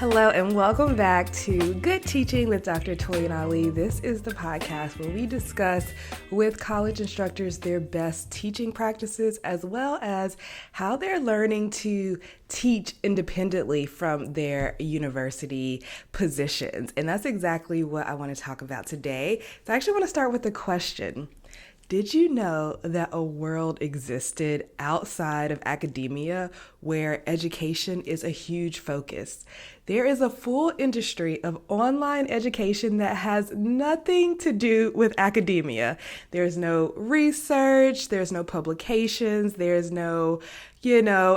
Hello and welcome back to Good Teaching with Dr. Toyin Alli. This is the podcast where we discuss with college instructors their best teaching practices as well as how they're learning to teach independently from their university positions. And that's exactly what I want to talk about today. So I actually want to start with a question. Did you know that a world existed outside of academia where education is a huge focus? There is a full industry of online education that has nothing to do with academia. There's no research, there's no publications, there's no,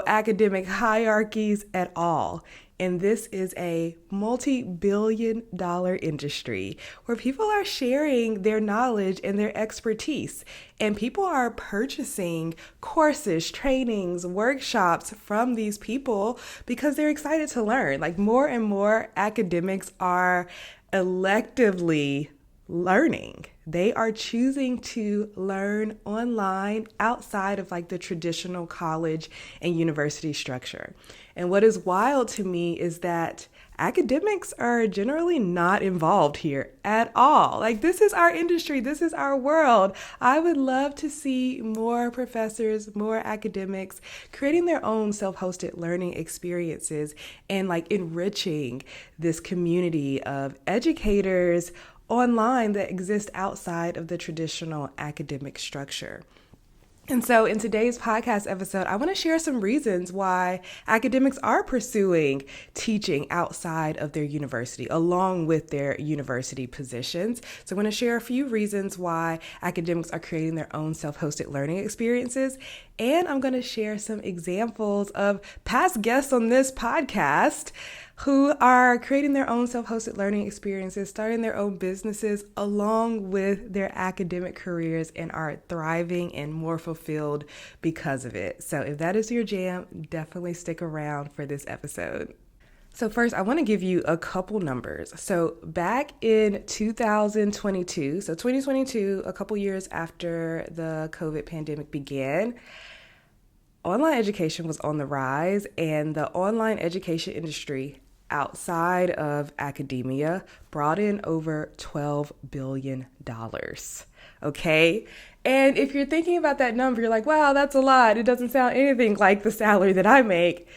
academic hierarchies at all. And this is a multi-billion-dollar industry where people are sharing their knowledge and their expertise. And people are purchasing courses, trainings, workshops from these people because they're excited to learn. Like more and more academics are electively learning. They are choosing to learn online outside of like the traditional college and university structure. And what is wild to me is that academics are generally not involved here at all. Like this is our industry, this is our world. I would love to see more professors, more academics creating their own self-hosted learning experiences and like enriching this community of educators online that exist outside of the traditional academic structure. And so in today's podcast episode, I want to share some reasons why academics are pursuing teaching outside of their university, along with their university positions. So I want to share a few reasons why academics are creating their own self-hosted learning experiences. And I'm going to share some examples of past guests on this podcast who are creating their own self-hosted learning experiences, starting their own businesses along with their academic careers and are thriving and more fulfilled because of it. So if that is your jam, definitely stick around for this episode. So first, I want to give you a couple numbers. So back in 2022, so 2022, a couple years after the COVID pandemic began, online education was on the rise, and the online education industry outside of academia brought in over $12 billion. Okay. And if you're thinking about that number, you're like, wow, that's a lot. It doesn't sound anything like the salary that I make.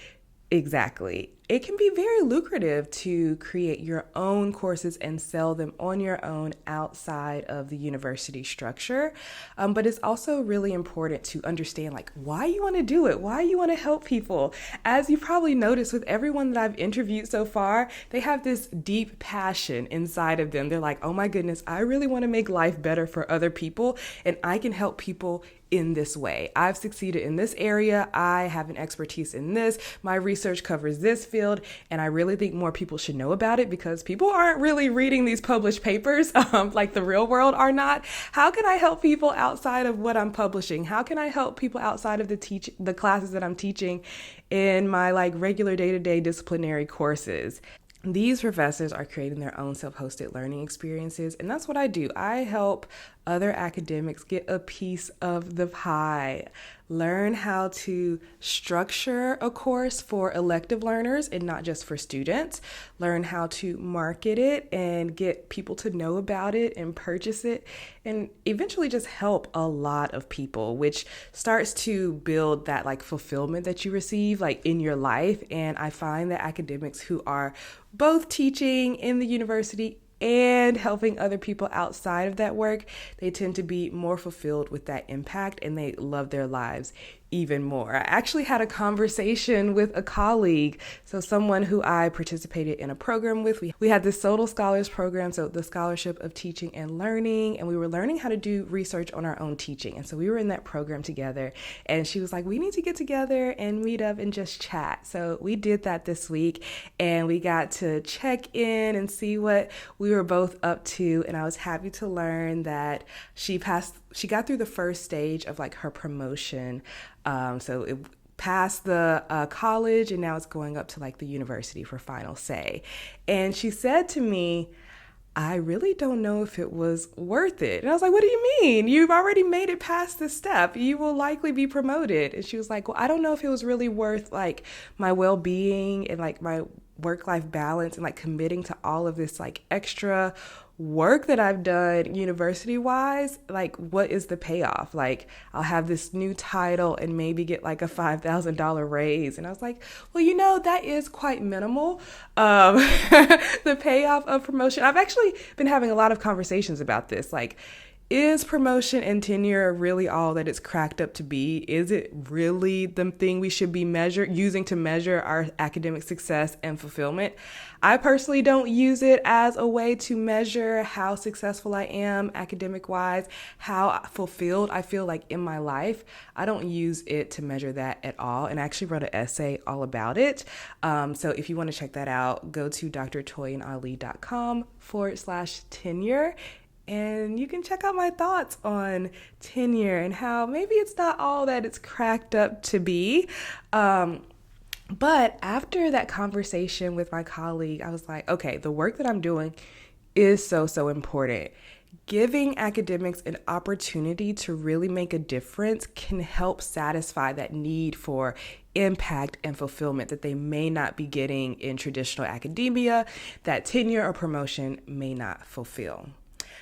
Exactly. It can be very lucrative to create your own courses and sell them on your own outside of the university structure. But it's also really important to understand like why you want to do it, why you want to help people. As you probably noticed with everyone that I've interviewed so far, they have this deep passion inside of them. They're like, oh my goodness, I really want to make life better for other people, and I can help people in this way. I've succeeded in this area. I have an expertise in this. My research covers this field, and I really think more people should know about it because people aren't really reading these published papers like the real world are not. How can I help people outside of what I'm publishing? How can I help people outside of the classes that I'm teaching in my like regular day-to-day disciplinary courses? These professors are creating their own self-hosted learning experiences, and that's what I do. I help other academics get a piece of the pie, learn how to structure a course for elective learners and not just for students, learn how to market it and get people to know about it and purchase it, and eventually just help a lot of people, which starts to build that like fulfillment that you receive like in your life. And I find that academics who are both teaching in the university and helping other people outside of that work, they tend to be more fulfilled with that impact and they love their lives even more. I actually had a conversation with a colleague, so someone who I participated in a program with. We had this Sodal Scholars program, so the Scholarship of Teaching and Learning, and we were learning how to do research on our own teaching. And so we were in that program together, and she was like, we need to get together and meet up and just chat. So we did that this week, and we got to check in and see what we were both up to, and I was happy to learn that she got through the first stage of like her promotion. So it passed the college and now it's going up to like the university for final say. And she said to me, I really don't know if it was worth it. And I was like, what do you mean? You've already made it past this step. You will likely be promoted. And she was like, well, I don't know if it was really worth like my well-being and like my work-life balance and like committing to all of this like extra work that I've done university-wise, like what is the payoff? Like I'll have this new title and maybe get like a $5,000 raise. And I was like, well, that is quite minimal. The payoff of promotion. I've actually been having a lot of conversations about this. Like, is promotion and tenure really all that it's cracked up to be? Is it really the thing we should be using to measure our academic success and fulfillment? I personally don't use it as a way to measure how successful I am academic-wise, how fulfilled I feel like in my life. I don't use it to measure that at all, and I actually wrote an essay all about it. So if you want to check that out, go to drtoyinalli.com/tenure. And you can check out my thoughts on tenure and how maybe it's not all that it's cracked up to be. But after that conversation with my colleague, I was like, okay, the work that I'm doing is so important. Giving academics an opportunity to really make a difference can help satisfy that need for impact and fulfillment that they may not be getting in traditional academia, that tenure or promotion may not fulfill.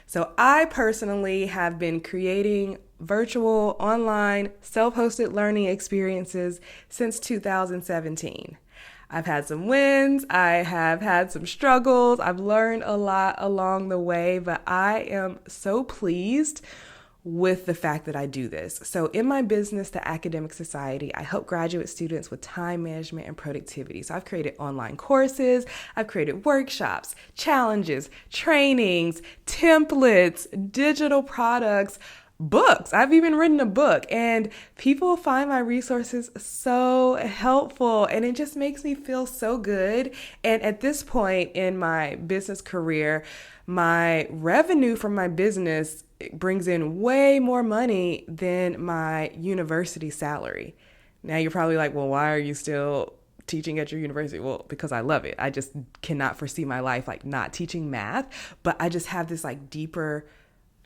So I personally have been creating virtual, online, self-hosted learning experiences since 2017. I've had some wins, I have had some struggles, I've learned a lot along the way, but I am so pleased with the fact that I do this. So in my business, the Academic Society, I help graduate students with time management and productivity. So I've created online courses, I've created workshops, challenges, trainings, templates, digital products, books. I've even written a book, and people find my resources so helpful, and it just makes me feel so good. And at this point in my business career, my revenue from my business brings in way more money than my university salary. Now you're probably like, well, why are you still teaching at your university? Well, because I love it. I just cannot foresee my life like not teaching math, but I just have this like deeper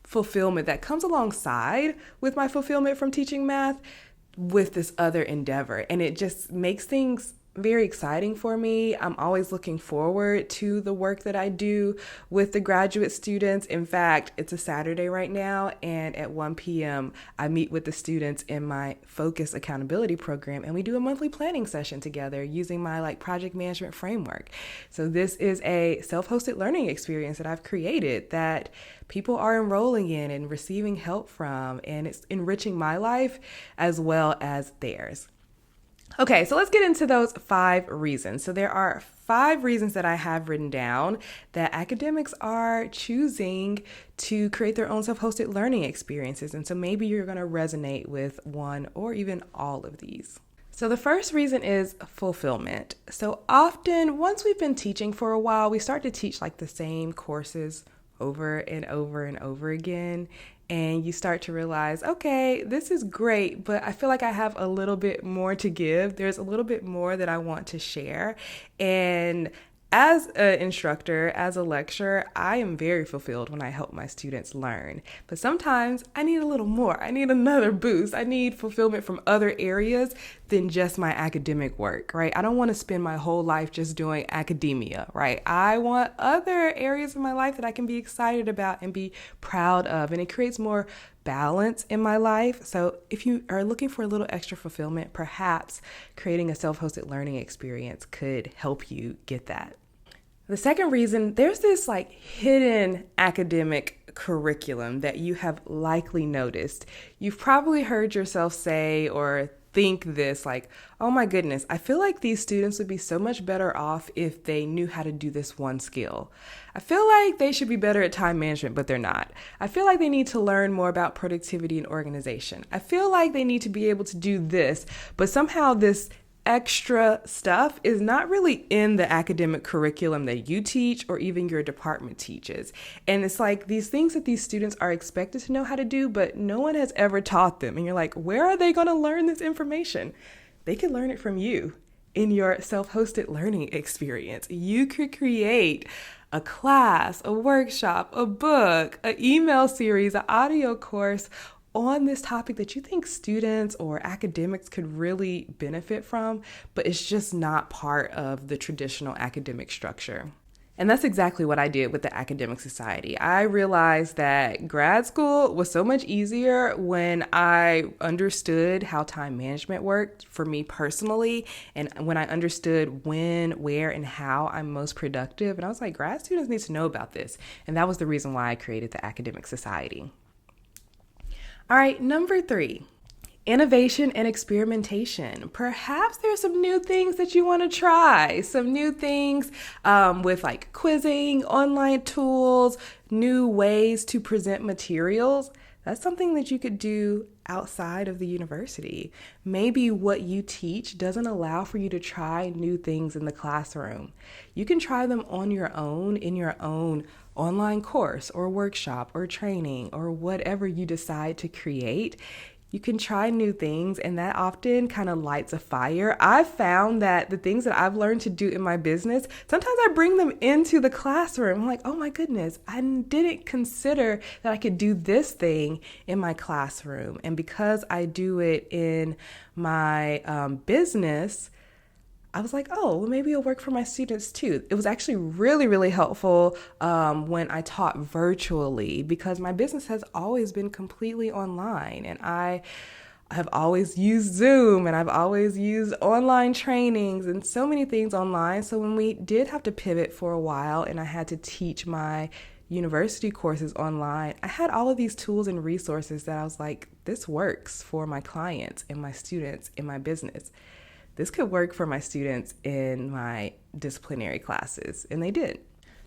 fulfillment that comes alongside with my fulfillment from teaching math with this other endeavor. And it just makes things very exciting for me. I'm always looking forward to the work that I do with the graduate students. In fact, it's a Saturday right now, and at 1 p.m. I meet with the students in my Focus Accountability program, and we do a monthly planning session together using my project management framework. So this is a self-hosted learning experience that I've created that people are enrolling in and receiving help from, and it's enriching my life as well as theirs. Okay, so let's get into those 5 reasons. So there are 5 reasons that I have written down that academics are choosing to create their own self-hosted learning experiences. And so maybe you're going to resonate with one or even all of these. So the first reason is fulfillment. So often, once we've been teaching for a while, we start to teach the same courses over and over and over again. And you start to realize, okay, this is great, but I feel like I have a little bit more to give. There's a little bit more that I want to share. And as an instructor, as a lecturer, I am very fulfilled when I help my students learn. But sometimes I need a little more. I need another boost. I need fulfillment from other areas than just my academic work, right? I don't want to spend my whole life just doing academia, right? I want other areas of my life that I can be excited about and be proud of. And it creates more balance in my life. So if you are looking for a little extra fulfillment, perhaps creating a self-hosted learning experience could help you get that. The second reason, there's this hidden academic curriculum that you have likely noticed. You've probably heard yourself say or think this oh my goodness, I feel like these students would be so much better off if they knew how to do this one skill. I feel like they should be better at time management, but they're not. I feel like they need to learn more about productivity and organization. I feel like they need to be able to do this, but somehow this extra stuff is not really in the academic curriculum that you teach or even your department teaches. And it's these things that these students are expected to know how to do, but no one has ever taught them. And you're like, where are they going to learn this information? They can learn it from you in your self-hosted learning experience. You could create a class, a workshop, a book, an email series, an audio course, on this topic that you think students or academics could really benefit from, but it's just not part of the traditional academic structure. And that's exactly what I did with the Academic Society. I realized that grad school was so much easier when I understood how time management worked for me personally, and when I understood when, where, and how I'm most productive. And I was like, grad students need to know about this. And that was the reason why I created the Academic Society. All right, number 3. Innovation and experimentation. Perhaps there's some new things that you want to try, some new things with like quizzing, online tools, new ways to present materials. That's something that you could do outside of the university. Maybe what you teach doesn't allow for you to try new things in the classroom. You can try them on your own, in your own online course or workshop or training or whatever you decide to create. You can try new things, and that often kind of lights a fire. I've found that the things that I've learned to do in my business, sometimes I bring them into the classroom. I'm like, oh my goodness, I didn't consider that I could do this thing in my classroom. And because I do it in my business, I was like, oh, well, maybe it'll work for my students too. It was actually really, really helpful when I taught virtually, because my business has always been completely online, and I have always used Zoom, and I've always used online trainings and so many things online. So when we did have to pivot for a while and I had to teach my university courses online, I had all of these tools and resources that I was like, this works for my clients and my students in my business. This could work for my students in my disciplinary classes, and they did.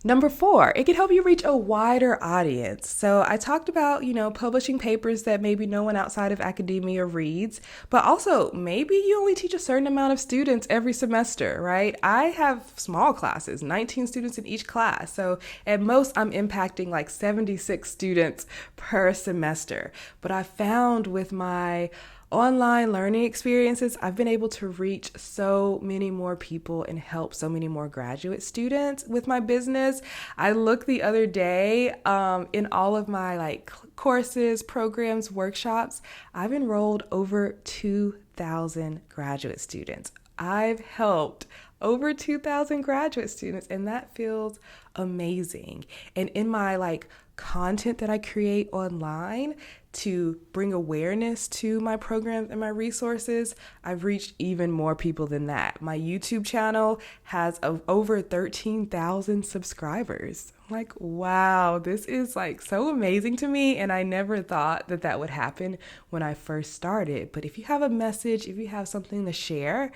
Number 4, it could help you reach a wider audience. So I talked about, publishing papers that maybe no one outside of academia reads, but also maybe you only teach a certain amount of students every semester, right? I have small classes, 19 students in each class. So at most I'm impacting like 76 students per semester. But I found with my online learning experiences, I've been able to reach so many more people and help so many more graduate students with my business. I looked the other day in all of my courses, programs, workshops, I've enrolled over 2,000 graduate students. I've helped over 2,000 graduate students, and that feels amazing. And in my content that I create online to bring awareness to my programs and my resources, I've reached even more people than that. My YouTube channel has over 13,000 subscribers. I'm like, wow, this is so amazing to me. And I never thought that that would happen when I first started. But if you have a message, if you have something to share,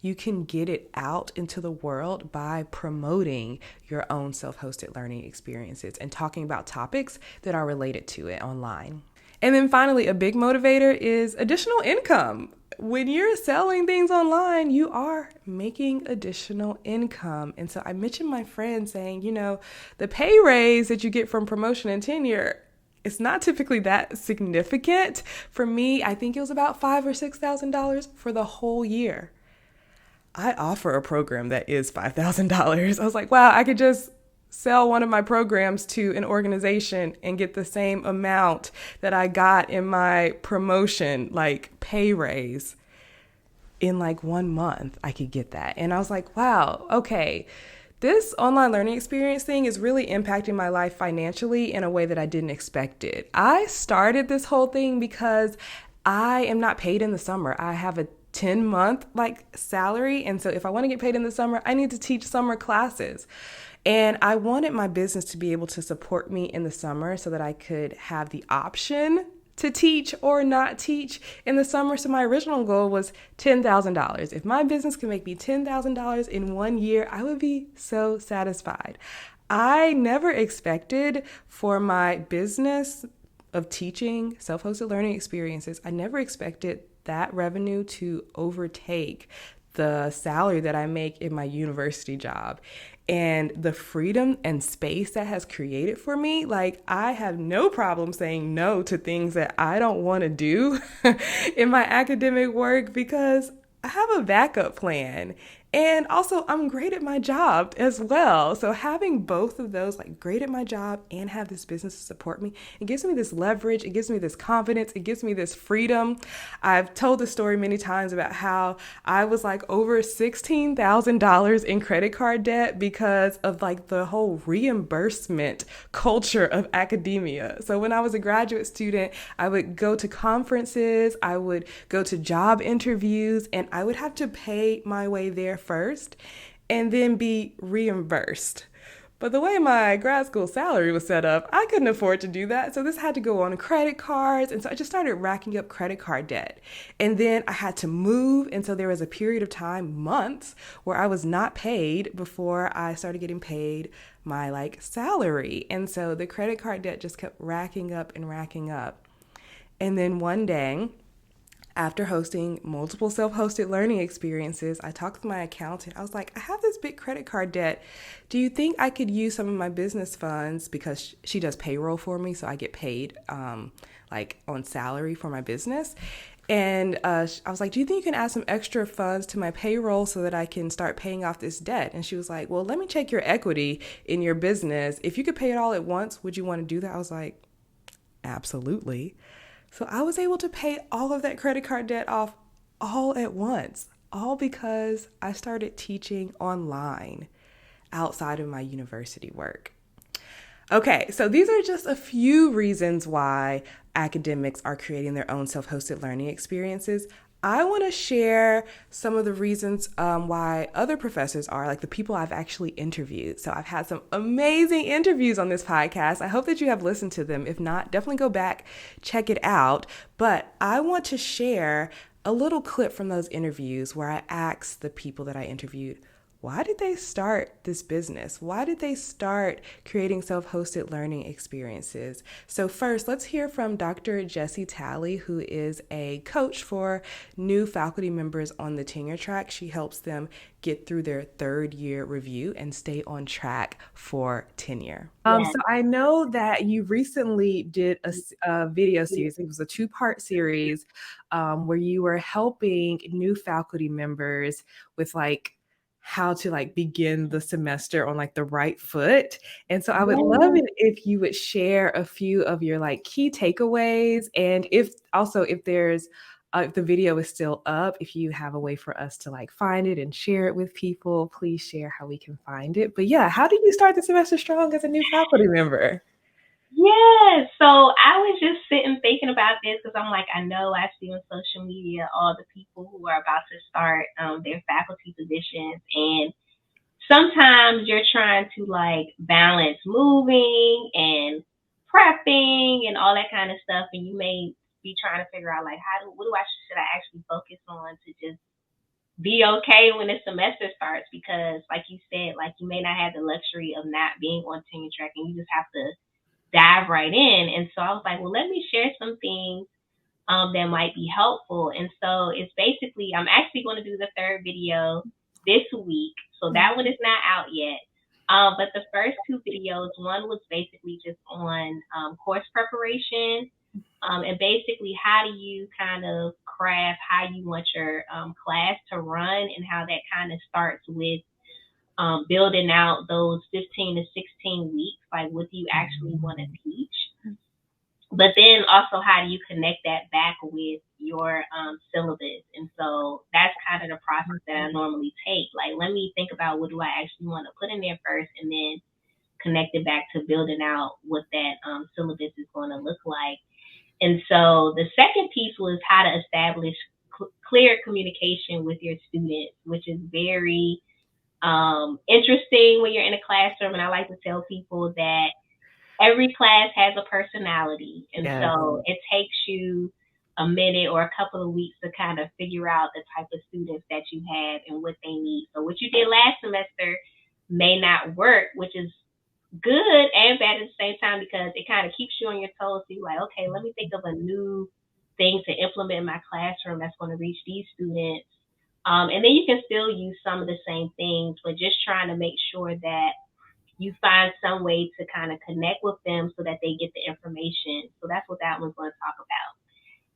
you can get it out into the world by promoting your own self-hosted learning experiences and talking about topics that are related to it online. And then finally, a big motivator is additional income. When you're selling things online, you are making additional income. And so I mentioned my friend saying, the pay raise that you get from promotion and tenure, it's not typically that significant. For me, I think it was about $5,000 or $6,000 for the whole year. I offer a program that is $5,000. I was like, wow, I could just sell one of my programs to an organization and get the same amount that I got in my promotion, pay raise. In 1 month, I could get that. And I was like, wow, okay, this online learning experience thing is really impacting my life financially in a way that I didn't expect it. I started this whole thing because I am not paid in the summer. I have a 10-month salary. And so if I want to get paid in the summer, I need to teach summer classes. And I wanted my business to be able to support me in the summer so that I could have the option to teach or not teach in the summer. So my original goal was $10,000. If my business can make me $10,000 in 1 year, I would be so satisfied. I never expected for my business of teaching self-hosted learning experiences, I never expected that revenue to overtake the salary that I make in my university job. And the freedom and space that has created for me, I have no problem saying no to things that I don't want to do in my academic work because I have a backup plan. And also, I'm great at my job as well. So, having both of those, like great at my job and have this business to support me, it gives me this leverage, it gives me this confidence, it gives me this freedom. I've told the story many times about how I was like over $16,000 in credit card debt because of like the whole reimbursement culture of academia. So, when I was a graduate student, I would go to conferences, I would go to job interviews, and I would have to pay my way there first and then be reimbursed. But the way my grad school salary was set up, I couldn't afford to do that. So this had to go on credit cards. And so I just started racking up credit card debt. And then I had to move. And so there was a period of time, months, where I was not paid before I started getting paid my like salary. And so the credit card debt just kept racking up and racking up. And then one day, after hosting multiple self hosted learning experiences, I talked with my accountant. I was like, I have this big credit card debt. Do you think I could use some of my business funds? Because she does payroll for me, so I get paid like on salary for my business. And I was like, do you think you can add some extra funds to my payroll so that I can start paying off this debt? And she was like, well, let me check your equity in your business. If you could pay it all at once, would you want to do that? I was like, absolutely. So I was able to pay all of that credit card debt off all at once, all because I started teaching online outside of my university work. Okay, so these are just a few reasons why academics are creating their own self hosted learning experiences. I want to share some of the reasons why other professors are, like the people I've actually interviewed. So I've had some amazing interviews on this podcast. I hope that you have listened to them. If not, definitely go back, check it out. But I want to share a little clip from those interviews where I asked the people that I interviewed, why did they start this business? Why did they start creating self-hosted learning experiences? So first, let's hear from Dr. Jessie Talley, who is a coach for new faculty members on the tenure track. She helps them get through their third year review and stay on track for tenure. So I know that you recently did a video series. It was a two-part series where you were helping new faculty members with like how to like begin the semester on like the right foot. And so I would love it if you would share a few of your like key takeaways, and if also if there's if the video is still up, if you have a way for us to like find it and share it with people, please share how we can find it. But yeah, how did you start the semester strong as a new faculty member? Yeah, so I was just sitting thinking about this because I'm like, I know I see on social media all the people who are about to start their faculty positions, and sometimes you're trying to like balance moving and prepping and all that kind of stuff, and you may be trying to figure out like what do I should I actually focus on to just be okay when the semester starts, because like you said, like you may not have the luxury of not being on tenure track and you just have to dive right in. And so I was like, well, let me share some things that might be helpful. And so it's basically, I'm actually going to do the third video this week. So that one is not out yet. But the first two videos, one was basically just on course preparation, and basically how do you kind of craft how you want your class to run, and how that kind of starts with building out those 15 to 16 weeks. Like, what do you actually want to teach? But then also, how do you connect that back with your syllabus? And so that's kind of the process that I normally take. Like, let me think about what do I actually want to put in there first, and then connect it back to building out what that syllabus is going to look like. And so the second piece was how to establish clear communication with your students, which is very interesting when you're in a classroom. And I like to tell people that every class has a personality. And so it takes you a minute or a couple of weeks to kind of figure out the type of students that you have and what they need. So what you did last semester may not work, which is good and bad at the same time, because it kind of keeps you on your toes. So you're like, okay, let me think of a new thing to implement in my classroom that's going to reach these students. And then you can still use some of the same things, but just trying to make sure that you find some way to kind of connect with them so that they get the information. So that's what that one's going to talk about.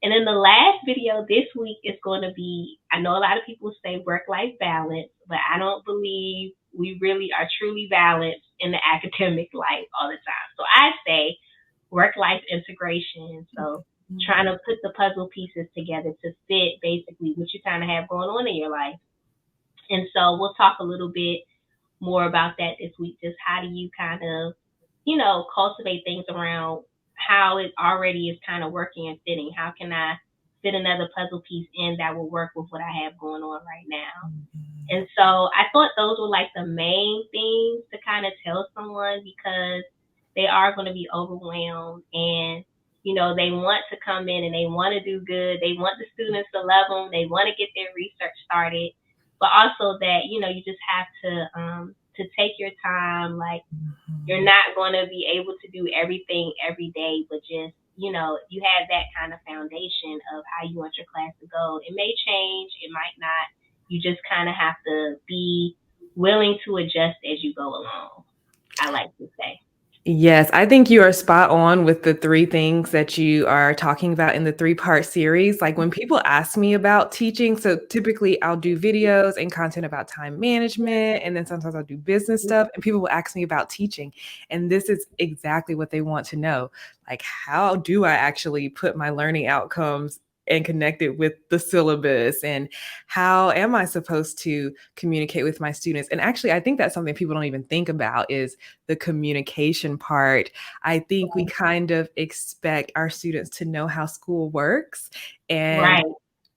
And then the last video this week is going to be, I know a lot of people say work-life balance, but I don't believe we really are truly balanced in the academic life all the time. So I say work-life integration. So trying to put the puzzle pieces together to fit basically what you kind of have going on in your life. And so we'll talk a little bit more about that this week. Just how do you kind of, cultivate things around how it already is kind of working and fitting? How can I fit another puzzle piece in that will work with what I have going on right now? And so I thought those were like the main things to kind of tell someone, because they are going to be overwhelmed, and they want to come in and they want to do good. They want the students to love them. They want to get their research started, but also that you just have to take your time. Like, you're not going to be able to do everything every day, but just you have that kind of foundation of how you want your class to go. It may change, it might not. You just kind of have to be willing to adjust as you go along, I like to say. Yes, I think you are spot on with the three things that you are talking about in the three-part series. Like, when people ask me about teaching, so typically I'll do videos and content about time management, and then sometimes I'll do business stuff, and people will ask me about teaching. And this is exactly what they want to know. Like, how do I actually put my learning outcomes and connect it with the syllabus, and how am I supposed to communicate with my students? And actually, I think that's something people don't even think about, is the communication part. I think we kind of expect our students to know how school works, and Right.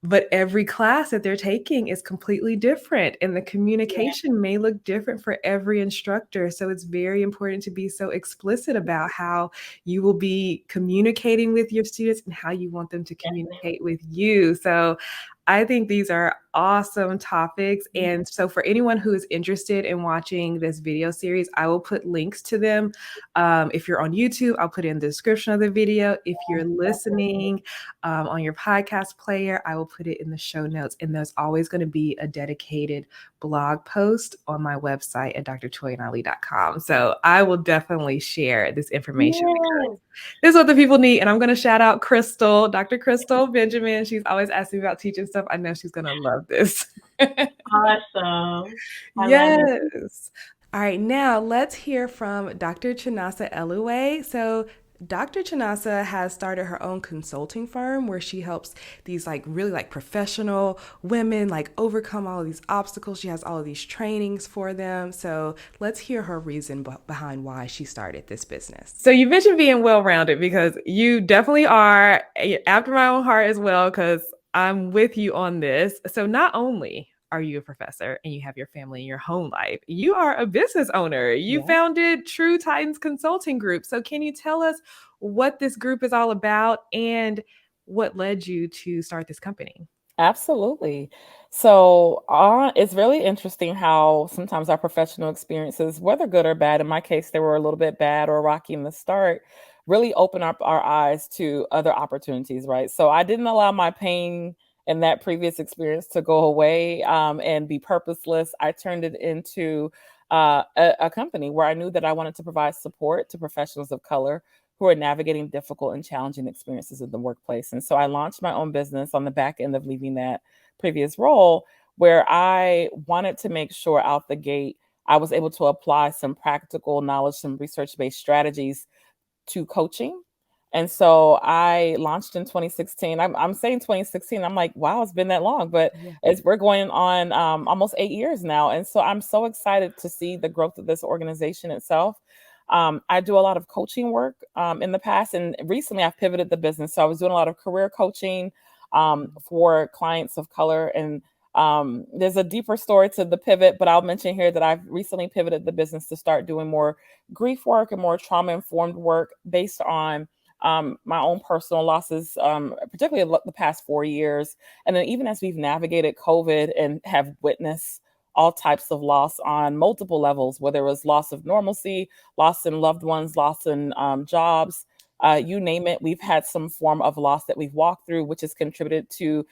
but every class that they're taking is completely different, and the communication may look different for every instructor. So it's very important to be so explicit about how you will be communicating with your students and how you want them to communicate with you. So I think these are awesome topics. And so for anyone who is interested in watching this video series, I will put links to them. If you're on YouTube, I'll put in the description of the video. If you're listening on your podcast player, I will put it in the show notes. And there's always going to be a dedicated blog post on my website at drtoyinalli.com. So I will definitely share this information because this is what the people need. And I'm going to shout out Crystal, Dr. Crystal Benjamin. She's always asking me about teaching stuff. I know she's going to love this. Awesome. Yes. All right, now let's hear from Dr. Chinasa Eluwe. So Dr. Chinasa has started her own consulting firm where she helps these really professional women overcome all of these obstacles. She has all of these trainings for them. So let's hear her reason behind why she started this business. So you mentioned being well-rounded, because you definitely are after my own heart as well, because I'm with you on this. So not only are you a professor and you have your family and your home life, you are a business owner. You founded True Titans Consulting Group. So can you tell us what this group is all about and what led you to start this company? Absolutely. So it's really interesting how sometimes our professional experiences, whether good or bad, in my case, they were a little bit bad or rocky in the start, really open up our eyes to other opportunities, right? So I didn't allow my pain and that previous experience to go away and be purposeless. I turned it into a company where I knew that I wanted to provide support to professionals of color who are navigating difficult and challenging experiences in the workplace. And so I launched my own business on the back end of leaving that previous role, where I wanted to make sure out the gate I was able to apply some practical knowledge, some research-based strategies to coaching. And so I launched in 2016. I'm saying 2016. I'm like, wow, it's been that long, but we're going on almost 8 years now. And so I'm so excited to see the growth of this organization itself. I do a lot of coaching work in the past, and recently I've pivoted the business. So I was doing a lot of career coaching for clients of color. And there's a deeper story to the pivot, but I'll mention here that I've recently pivoted the business to start doing more grief work and more trauma-informed work based on my own personal losses, particularly the past 4 years. And then even as we've navigated COVID and have witnessed all types of loss on multiple levels, whether it was loss of normalcy, loss in loved ones, loss in jobs, you name it. We've had some form of loss that we've walked through, which has contributed to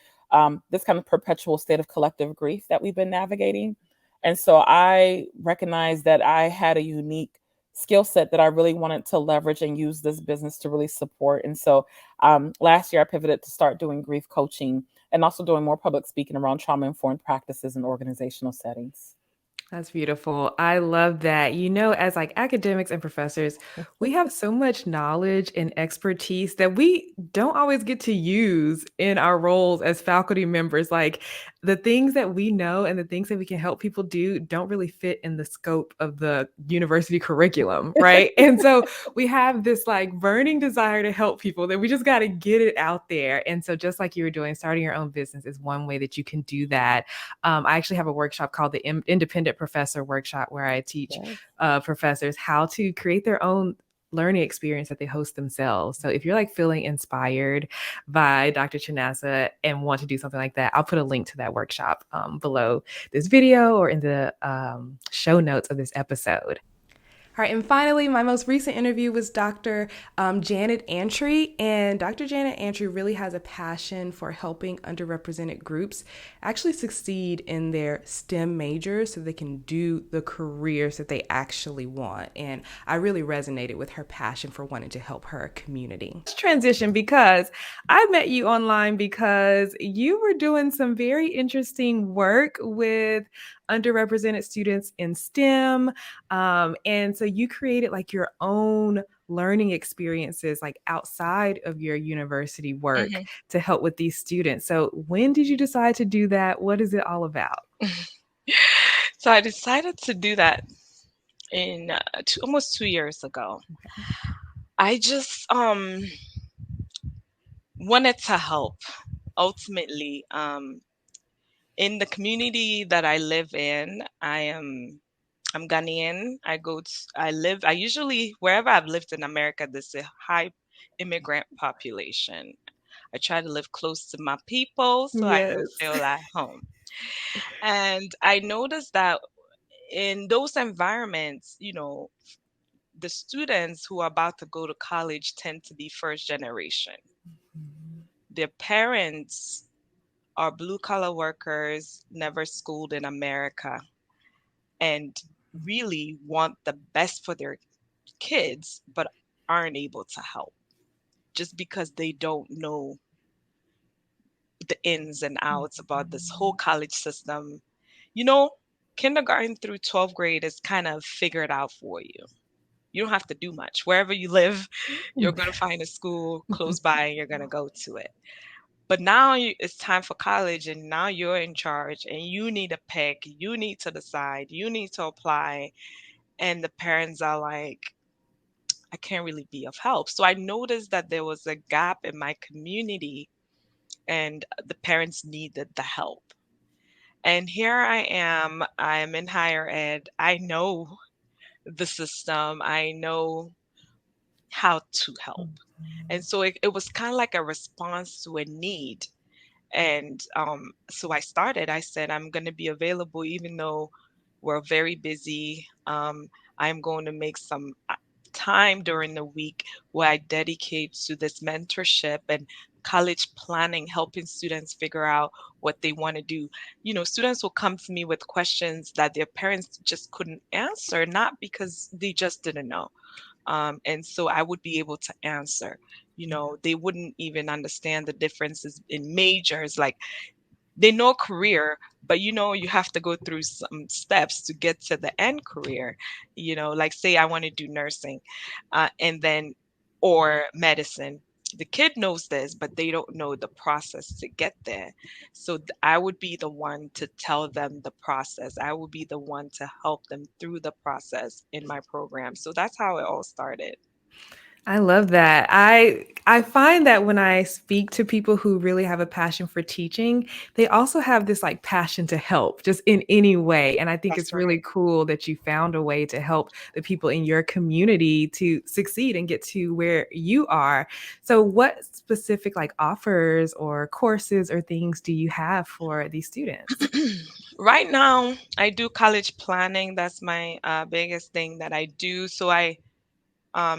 this kind of perpetual state of collective grief that we've been navigating. And so I recognized that I had a unique skill set that I really wanted to leverage and use this business to really support. And so last year I pivoted to start doing grief coaching and also doing more public speaking around trauma informed practices in organizational settings. That's beautiful. I love that. You know, as like academics and professors, we have so much knowledge and expertise that we don't always get to use in our roles as faculty members. Like the things that we know and the things that we can help people do don't really fit in the scope of the university curriculum, right? And so we have this like burning desire to help people that we just got to get it out there. And so just like you were doing, starting your own business is one way that you can do that. I actually have a workshop called the Independent Professor Workshop where I teach Yes. professors how to create their own learning experience that they host themselves. So if you're like feeling inspired by Dr. Chinasa and want to do something like that, I'll put a link to that workshop below this video or in the show notes of this episode. All right, and finally, my most recent interview was Dr. Janet Antry, and Dr. Janet Antry really has a passion for helping underrepresented groups actually succeed in their STEM majors so they can do the careers that they actually want. And I really resonated with her passion for wanting to help her community. Let's transition because I met you online because you were doing some very interesting work with underrepresented students in STEM. And so you created like your own learning experiences like outside of your university work Mhm. to help with these students. So when did you decide to do that? What is it all about? So I decided to do that in almost 2 years ago. I just wanted to help. Ultimately, in the community that I live in, I'm Ghanaian. I usually, wherever I've lived in America, there's a high immigrant population. I try to live close to my people so I can Yes. feel at home. And I noticed that in those environments, the students who are about to go to college tend to be first generation. Their parents are blue collar workers, never schooled in America, and really want the best for their kids, but aren't able to help just because they don't know the ins and outs about this whole college system. You know, kindergarten through 12th grade is kind of figured out for you. You don't have to do much. Wherever you live, you're going to find a school close by and you're going to go to it. But now it's time for college, and now you're in charge, and you need to pick, you need to decide, you need to apply. And the parents are like, I can't really be of help. So I noticed that there was a gap in my community, and the parents needed the help. And here I am, I'm in higher ed. I know the system, I know how to help. And so it was kind of like a response to a need. And so I said, I'm going to be available even though we're very busy. I'm going to make some time during the week where I dedicate to this mentorship and college planning, helping students figure out what they want to do. Students will come to me with questions that their parents just couldn't answer, not because they just didn't know. And so I would be able to answer. They wouldn't even understand the differences in majors. Like, they know career, but you have to go through some steps to get to the end career. Like, say I want to do nursing, and then or medicine. The kid knows this, but they don't know the process to get there. So I would be the one to tell them the process. I would be the one to help them through the process in my program. So that's how it all started. I love that. I find that when I speak to people who really have a passion for teaching, they also have this like passion to help just in any way. And I think That's it's right. really cool that you found a way to help the people in your community to succeed and get to where you are. So what specific like offers or courses or things do you have for these students? Right now, I do college planning. That's my biggest thing that I do. So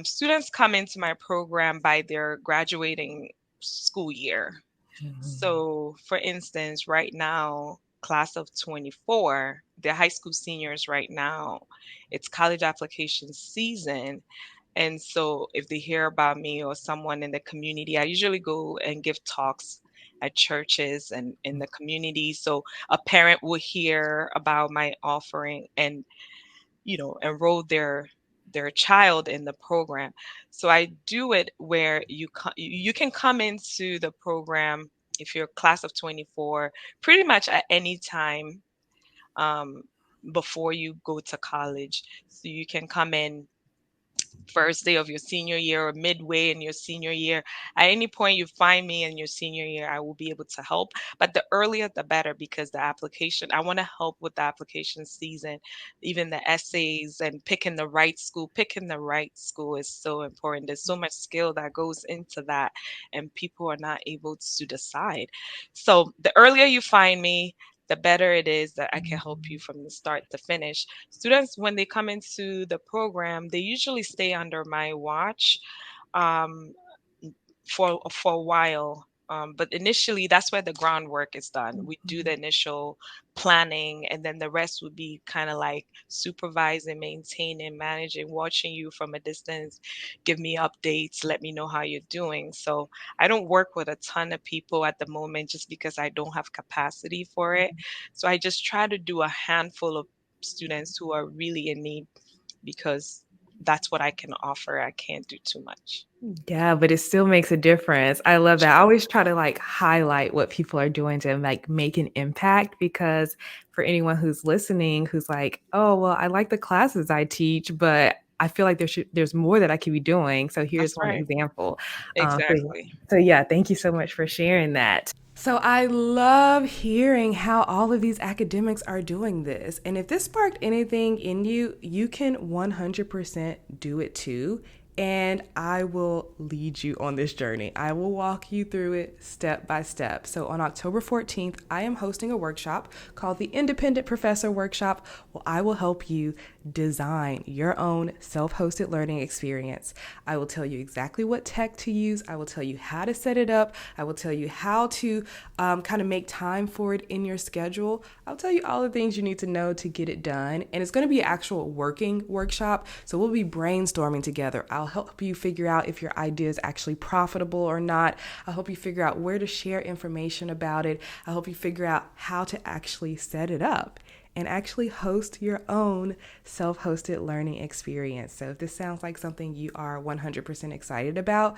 students come into my program by their graduating school year. So, for instance, right now, class of 24, they're high school seniors right now. It's college application season. And so if they hear about me or someone in the community, I usually go and give talks at churches and in the community. So a parent will hear about my offering and, enroll their child in the program. So I do it where you can come into the program if you're class of 24 pretty much at any time um, before you go to college. So you can come in first day of your senior year or midway in your senior year. At any point you find me in your senior year, I will be able to help. But the earlier the better, because I want to help with the application season, even the essays and picking the right school. Picking the right school is so important. There's so much skill that goes into that, and people are not able to decide. So the earlier you find me, the better it is that I can help you from the start to finish. Students, when they come into the program, they usually stay under my watch um, for a while. But initially, that's where the groundwork is done. We do the initial planning, and then the rest would be kind of like supervising, maintaining, managing, watching you from a distance, give me updates, let me know how you're doing. So I don't work with a ton of people at the moment just because I don't have capacity for it. So I just try to do a handful of students who are really in need because that's what I can offer. I can't do too much. Yeah, but it still makes a difference. I love that. I always try to like highlight what people are doing to like make an impact, because for anyone who's listening who's like, "Oh, well, I like the classes I teach, but I feel like there's more that I could be doing." So here's That's one right. example. Exactly. So yeah, thank you so much for sharing that. So I love hearing how all of these academics are doing this. And if this sparked anything in you, you can 100% do it too. And I will lead you on this journey. I will walk you through it step by step. So on October 14th, I am hosting a workshop called the Independent Professor Workshop. Well, I will help you design your own self-hosted learning experience. I will tell you exactly what tech to use. I will tell you how to set it up. I will tell you how to kind of make time for it in your schedule. I'll tell you all the things you need to know to get it done. And it's going to be an actual working workshop. So we'll be brainstorming together. I'll help you figure out if your idea is actually profitable or not. I'll help you figure out where to share information about it. I'll help you figure out how to actually set it up and actually host your own self-hosted learning experience. So if this sounds like something you are 100% excited about,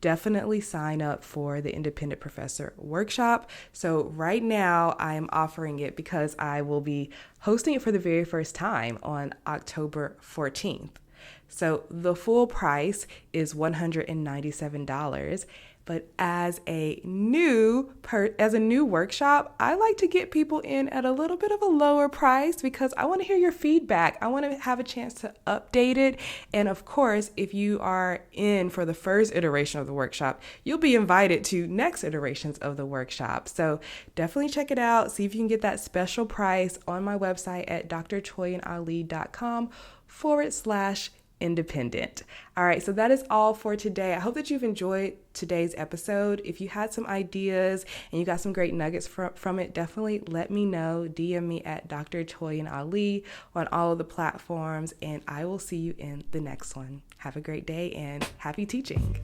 definitely sign up for the Independent Professor Workshop. So right now I am offering it because I will be hosting it for the very first time on October 14th. So the full price is $197. But as a new workshop, I like to get people in at a little bit of a lower price because I want to hear your feedback. I want to have a chance to update it. And of course, if you are in for the first iteration of the workshop, you'll be invited to next iterations of the workshop. So definitely check it out. See if you can get that special price on my website at drtoyinalli.com/independent. All right, so that is all for today. I hope that you've enjoyed today's episode. If you had some ideas and you got some great nuggets from it, definitely let me know. DM me at Dr. Toyin Alli on all of the platforms, and I will see you in the next one. Have a great day and happy teaching.